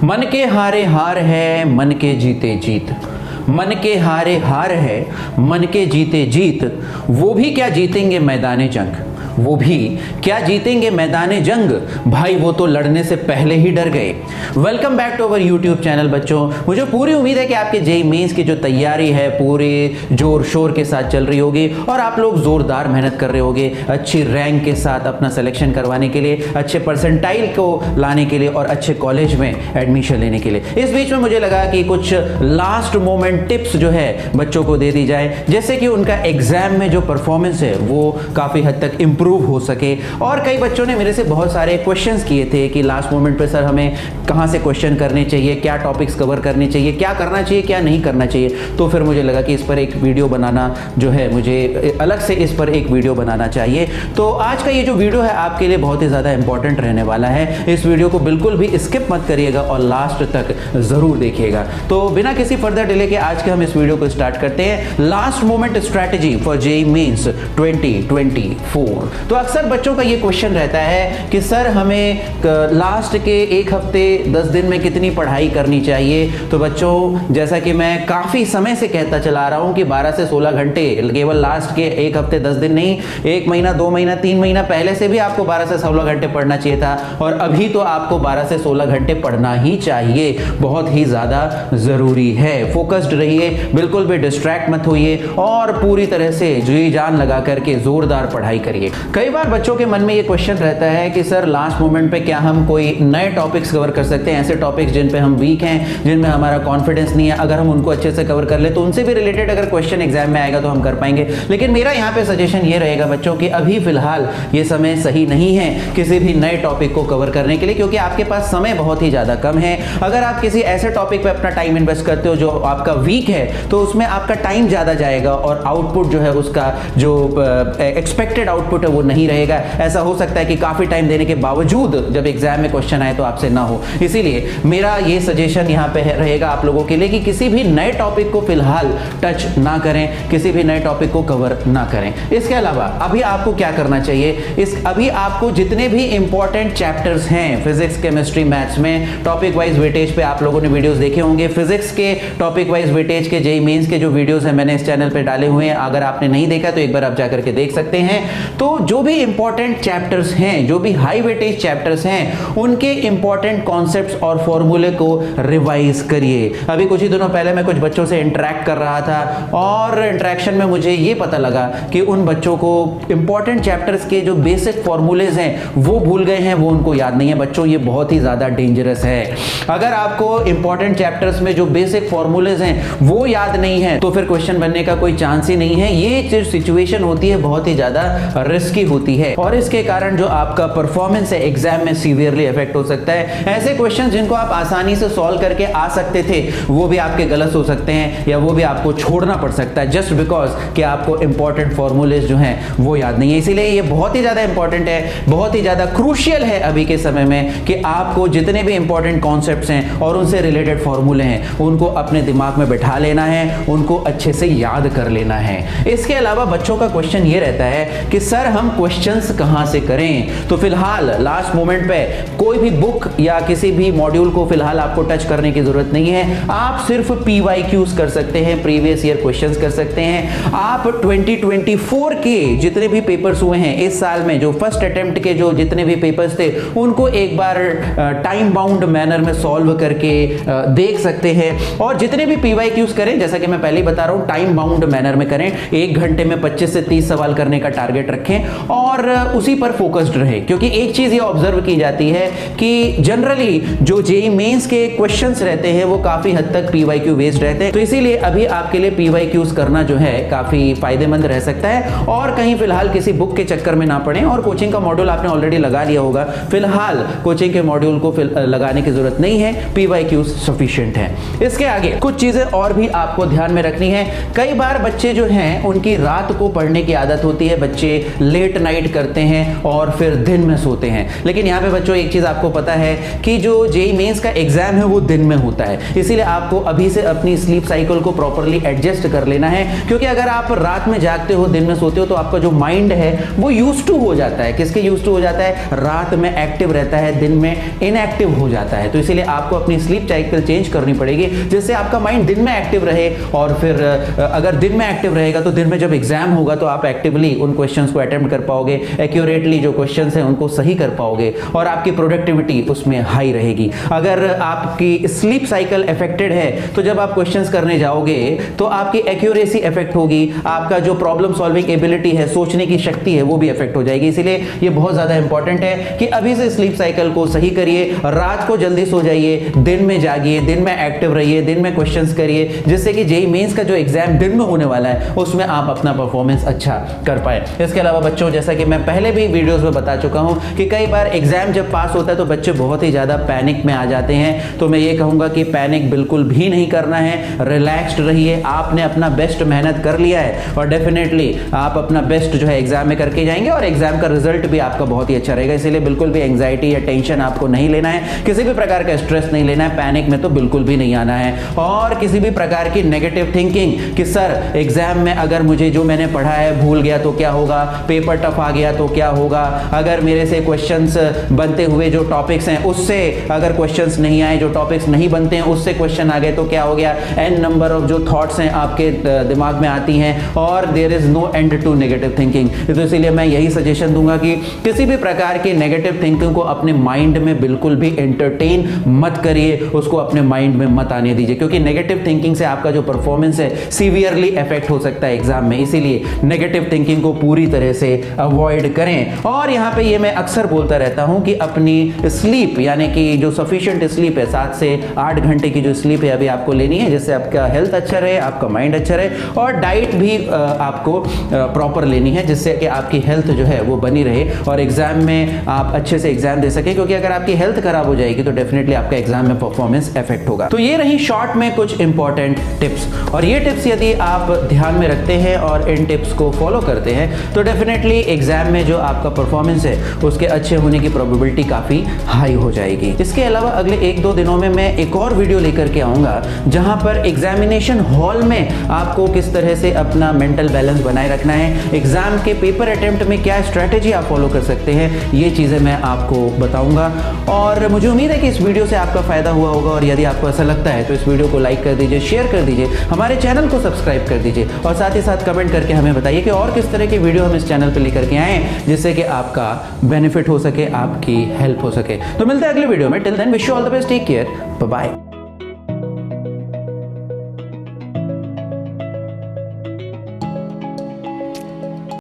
मन के हारे हार है, मन के जीते जीत। मन के हारे हार है, मन के जीते जीत। वो भी क्या जीतेंगे मैदाने जंग, वो भी क्या जीतेंगे मैदाने जंग। भाई वो तो लड़ने से पहले ही डर गए। Welcome back to our YouTube channel बच्चों। मुझे पूरी उम्मीद है कि आपके जेईई मेंस की जो तैयारी है पूरे जोर शोर के साथ चल रही होगी और आप लोग जोरदार मेहनत कर रहे होगे अच्छी रैंक के साथ अपना सिलेक्शन करवाने के लिए, अच्छे परसेंटाइल को लाने के लिए और अच्छे कॉलेज में एडमिशन लेने के लिए। इस बीच में मुझे लगा कि कुछ लास्ट मोमेंट टिप्स जो है बच्चों को दे दी जाए, जैसे कि उनका एग्जाम में जो परफॉर्मेंस है वो काफ़ी हद तक इम्प्रूव हो सके। और कई बच्चों ने मेरे से बहुत सारे क्वेश्चंस किए थे कि लास्ट मोमेंट पे सर हमें कहाँ से क्वेश्चन करने चाहिए, क्या टॉपिक्स कवर करने चाहिए, क्या करना चाहिए, क्या नहीं करना चाहिए। तो फिर मुझे लगा कि इस पर एक वीडियो बनाना जो है, मुझे अलग से इस पर एक वीडियो बनाना चाहिए। तो आज का ये जो वीडियो है आपके लिए बहुत ही ज़्यादा इंपॉर्टेंट रहने वाला है। इस वीडियो को बिल्कुल भी स्किप मत करिएगा और लास्ट तक ज़रूर देखिएगा। तो बिना किसी फर्दर डिले के आज के हम इस वीडियो को स्टार्ट करते हैं। Last moment strategy for JEE Mains 2024। तो अक्सर बच्चों का ये क्वेश्चन रहता है कि सर हमें लास्ट के एक हफ्ते 10 दिन में कितनी पढ़ाई करनी चाहिए। तो बच्चों जैसा कि मैं काफ़ी समय से कहता चला रहा हूँ कि 12 से 16 घंटे, केवल लास्ट के एक हफ्ते 10 दिन नहीं, 1 महीना 2 महीना 3 महीना पहले से भी आपको 12 से 16 घंटे पढ़ना चाहिए था और अभी तो आपको 12 से 16 घंटे पढ़ना ही चाहिए। बहुत ही ज़्यादा ज़रूरी है। फोकस्ड रहिए, बिल्कुल भी डिस्ट्रैक्ट मत होइए और पूरी तरह से जी जान लगा करके जोरदार पढ़ाई करिए। कई बार बच्चों के मन में ये क्वेश्चन रहता है कि सर लास्ट मोमेंट पे क्या हम कोई नए टॉपिक्स कवर कर सकते हैं, ऐसे टॉपिक्स जिन पे हम वीक हैं, जिनमें हमारा कॉन्फिडेंस नहीं है, अगर हम उनको अच्छे से कवर कर ले तो उनसे भी रिलेटेड अगर क्वेश्चन एग्जाम में आएगा तो हम कर पाएंगे। लेकिन मेरा यहाँ पे सजेशन ये रहेगा बच्चों कि अभी फिलहाल ये समय सही नहीं है किसी भी नए टॉपिक को कवर करने के लिए, क्योंकि आपके पास समय बहुत ही ज़्यादा कम है। अगर आप किसी ऐसे टॉपिक पर अपना टाइम इन्वेस्ट करते हो जो आपका वीक है तो उसमें आपका टाइम ज़्यादा जाएगा और आउटपुट जो है उसका जो एक्सपेक्टेड आउटपुट है वो नहीं रहेगा। ऐसा हो सकता है कि काफ़ी टाइम देने के बावजूद जब एग्जाम में क्वेश्चन आए तो आपसे ना हो। इसीलिए मेरा ये सजेशन यहाँ पे रहेगा आप लोगों के लिए कि किसी भी नए टॉपिक को फिलहाल टच ना करें, किसी भी नए टॉपिक को कवर ना करें। इसके अलावा अभी आपको क्या करना चाहिए, अभी आपको जितने भी इंपॉर्टेंट चैप्टर्स हैं फिजिक्स, केमिस्ट्री, मैथ्स में टॉपिक वाइज वेटेज पे आप लोगों ने वीडियोस देखे होंगे। फिजिक्स के टॉपिक वाइज वेटेज के जेईई मेंस के जो वीडियोस हैं मैंने इस चैनल पे डाले हुए हैं, अगर आपने नहीं देखा तो एक बार आप जाकर के देख सकते हैं। तो जो भी इंपॉर्टेंट चैप्टर्स हैं, जो भी हाई वेटेज चैप्टर्स हैं, उनके इंपॉर्टेंट कॉन्सेप्ट्स और फॉर्मूले को रिवाइज करिए। अभी कुछ ही दिनों पहले मैं कुछ बच्चों से इंटरेक्ट कर रहा था और इंटरेक्शन में मुझे ये पता लगा कि उन बच्चों को इंपॉर्टेंट चैप्टर्स के जो बेसिक फॉर्मूलेज हैं वो भूल गए हैं, वो उनको याद नहीं है। बच्चों ये बहुत ही ज़्यादा डेंजरस है। अगर आपको इंपॉर्टेंट चैप्टर्स में जो बेसिक फॉर्मूलेज हैं वो याद नहीं है तो फिर क्वेश्चन बनने का कोई चांस ही नहीं है। ये जो सिचुएशन होती है बहुत ही ज़्यादा रिस्की होती है और इसके कारण जो आपका परफॉर्मेंस है एग्जाम में सीवियरली इफेक्ट हो सकता है। ऐसे क्वेश्चन जिनको आप आसानी से सॉल्व करके आ सकते थे वो भी आपके गलत हो सकते हैं या वो भी आपको छोड़ना पड़ सकता है जस्ट बिकॉज कि आपको इंपॉर्टेंट फॉर्मूलेज जो हैं वो याद नहीं है। इसीलिए ये बहुत ही ज़्यादा इंपॉर्टेंट है, बहुत ही ज़्यादा क्रूशियल है अभी के समय में कि आपको जितने भी इंपॉर्टेंट कॉन्सेप्ट्स हैं और उनसे रिलेटेड फॉर्मूले हैं उनको अपने दिमाग में बैठा लेना है, उनको अच्छे से याद कर लेना है। इसके अलावा बच्चों का क्वेश्चन ये रहता है कि सर हम क्वेश्चंस कहां से करें। तो फिलहाल लास्ट मोमेंट पे कोई भी बुक या किसी भी मॉड्यूल को फिलहाल आपको टच करने की जरूरत नहीं है। आप सिर्फ PYQs कर सकते हैं, प्रीवियस ईयर क्वेश्चंस कर सकते हैं। आप 2024 के जितने भी पेपर्स हुए हैं इस साल में, जो फर्स्ट अटेम्प्ट के जो जितने भी पेपर्स थे उनको एक बार टाइम बाउंड मैनर में सॉल्व करके देख सकते हैं और जितने भी PYQs करें, जैसा कि मैं पहले ही बता रहा हूं, टाइम बाउंड मैनर में करें। 1 घंटे में 25 से 30 सवाल करने का टारगेट रखें और उसी पर फोकस्ड रहे, क्योंकि एक चीज ये ऑब्जर्व की जाती है कि जनरली जो जेईई मेंस के क्वेश्चंस रहते हैं वो काफी हद तक PYQ बेस्ड रहते हैं। तो इसीलिए अभी आपके लिए PYQs करना जो है काफी फायदेमंद रह सकता है और कहीं फिलहाल किसी बुक के चक्कर में ना पड़े। और कोचिंग का मॉड्यूल आपने ऑलरेडी लगा लिया होगा, फिलहाल कोचिंग के मॉड्यूल को लगाने की जरूरत नहीं है, PYQs सफिशिएंट है। इसके आगे कुछ चीजें और भी आपको ध्यान में रखनी है। कई बार बच्चे जो हैं उनकी रात को पढ़ने की आदत होती है, बच्चे लेट नाइट करते हैं और फिर दिन में सोते हैं। लेकिन यहाँ पे बच्चों एक चीज़ आपको पता है कि जो जेईई मेंस का एग्जाम है वो दिन में होता है, इसीलिए आपको अभी से अपनी स्लीप साइकिल को प्रॉपरली एडजस्ट कर लेना है, क्योंकि अगर आप रात में जागते हो दिन में सोते हो तो आपका जो माइंड है वो यूज्ड टू हो जाता है। किसके यूज्ड टू हो जाता है? रात में एक्टिव रहता है, दिन में इनएक्टिव हो जाता है। तो इसीलिए आपको अपनी स्लीप साइकिल चेंज करनी पड़ेगी जिससे आपका माइंड दिन में एक्टिव रहे, और फिर अगर दिन में एक्टिव रहेगा तो दिन में जब एग्जाम होगा तो आप एक्टिवली उन क्वेश्चंस को अटेम्प्ट कर पाओगे, एक्यूरेटली जो क्वेश्चंस हैं उनको सही कर पाओगे और आपकी प्रोडक्टिविटी उसमें हाई रहेगी। अगर आपकी स्लीप साइकिल अफेक्टेड है तो जब आप क्वेश्चंस करने जाओगे तो आपकी एक्यूरेसी अफेक्ट होगी, आपका जो प्रॉब्लम सॉल्विंग एबिलिटी है, सोचने की शक्ति है, वो भी अफेक्ट हो जाएगी। इसीलिए ये बहुत ज्यादा इंपॉर्टेंट है कि अभी से स्लीप साइकिल को सही करिए, रात को जल्दी सो जाइए, दिन में जागिए, दिन में एक्टिव रहिए, दिन में क्वेश्चंस करिए, जिससे कि जेईई मेंस का जो एग्जाम दिन में होने वाला है उसमें आप अपना परफॉर्मेंस अच्छा कर पाए। इसके अलावा बच्चों, जैसा कि मैं पहले भी वीडियोस में बता चुका हूं कि कई बार एग्जाम जब पास होता है तो बच्चे बहुत ही ज्यादा पैनिक में आ जाते हैं। तो मैं ये कहूंगा कि पैनिक बिल्कुल भी नहीं करना है, रिलैक्स्ड रहिए। आपने अपना बेस्ट मेहनत कर लिया है और डेफिनेटली आप अपना बेस्ट जो है एग्जाम में करके जाएंगे और एग्जाम का रिजल्ट भी आपका बहुत ही अच्छा रहेगा। इसीलिए बिल्कुल भी एंग्जाइटी या टेंशन आपको नहीं लेना है, किसी भी प्रकार का स्ट्रेस नहीं लेना है, पैनिक में तो बिल्कुल भी नहीं आना है। और किसी भी प्रकार की नेगेटिव थिंकिंग कि सर एग्जाम में अगर मुझे जो मैंने पढ़ा है भूल गया तो क्या होगा, पेपर टफ आ गया तो क्या होगा, अगर मेरे से क्वेश्चंस बनते हुए जो टॉपिक्स हैं उससे अगर क्वेश्चंस नहीं आए, जो टॉपिक्स नहीं बनते हैं उससे क्वेश्चन आ गए तो क्या हो गया, एन नंबर ऑफ जो थॉट्स हैं आपके दिमाग में आती हैं और there is no end to negative thinking. तो इसीलिए मैं यही सजेशन दूंगा कि किसी भी प्रकार की नेगेटिव थिंकिंग को अपने माइंड में बिल्कुल भी एंटरटेन मत करिए, उसको अपने माइंड में मत आने दीजिए, क्योंकि नेगेटिव थिंकिंग से आपका जो परफॉर्मेंस है सीवियरली इफेक्ट हो सकता है एग्जाम में। इसीलिए नेगेटिव थिंकिंग को पूरी तरह से अवॉइड करें। और यहाँ पे ये मैं अक्सर बोलता रहता हूँ कि अपनी स्लीप यानी कि जो सफिशिएंट स्लीप है 7 से 8 घंटे की जो स्लीप है अभी आपको लेनी है, जिससे आपका हेल्थ अच्छा रहे, आपका माइंड अच्छा रहे, और डाइट भी आपको प्रॉपर लेनी है जिससे कि आपकी हेल्थ जो है वो बनी रहे और एग्जाम में आप अच्छे से एग्जाम दे सके। क्योंकि अगर आपकी हेल्थ खराब हो जाएगी तो डेफिनेटली आपका एग्जाम में परफॉर्मेंस इफेक्ट होगा। तो ये रही शॉर्ट में कुछ इंपॉर्टेंट टिप्स, और ये टिप्स यदि आप ध्यान में रखते हैं और इन टिप्स को फॉलो करते हैं तो डेफिनेटली एग्जाम में जो आपका परफॉर्मेंस है उसके अच्छे होने की प्रोबेबिलिटी काफी हाई हो जाएगी। इसके अलावा अगले 1-2 दिनों में मैं एक और वीडियो लेकर के आऊंगा जहां पर एग्जामिनेशन हॉल में आपको किस तरह से अपना मेंटल बैलेंस बनाए रखना है, एग्जाम के पेपर अटेम्प्ट में क्या स्ट्रेटेजी आप फॉलो कर सकते हैं, ये चीजें मैं आपको बताऊंगा। और मुझे उम्मीद है कि इस वीडियो से आपका फायदा हुआ होगा, और यदि आपको ऐसा लगता है तो इस वीडियो को लाइक कर दीजिए, शेयर कर दीजिए, हमारे चैनल को सब्सक्राइब कर दीजिए और साथ ही साथ कमेंट करके हमें बताइए कि और किस तरह की वीडियो हम इस चैनल पर लेकर के आए जिससे कि आपका बेनिफिट हो सके, आपकी हेल्प हो सके। तो मिलते हैं अगले वीडियो में। Till then wish you all the best, take care, bye bye.